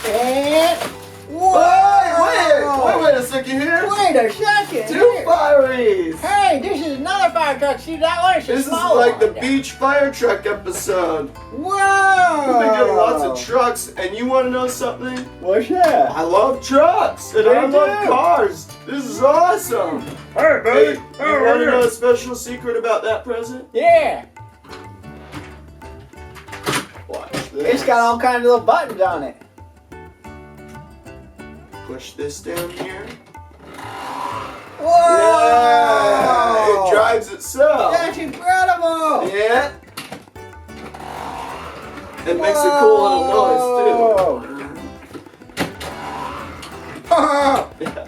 And Wait a second here. Wait a second. Two fireys. Hey, this is another fire truck. See that one? It's a This is small like the one. beach fire truck episode. Whoa! We've been getting lots of trucks, and you want to know something? What's that? I love trucks, and Me I love too. cars. This is awesome. Hey, Hey, you want to know a special secret about that present? Yeah. Watch this. It's got all kinds of little buttons on it. Push this down here. Whoa! Yeah, it drives itself. That's incredible! Yeah. It makes a cool little noise too. Whoa! Yeah.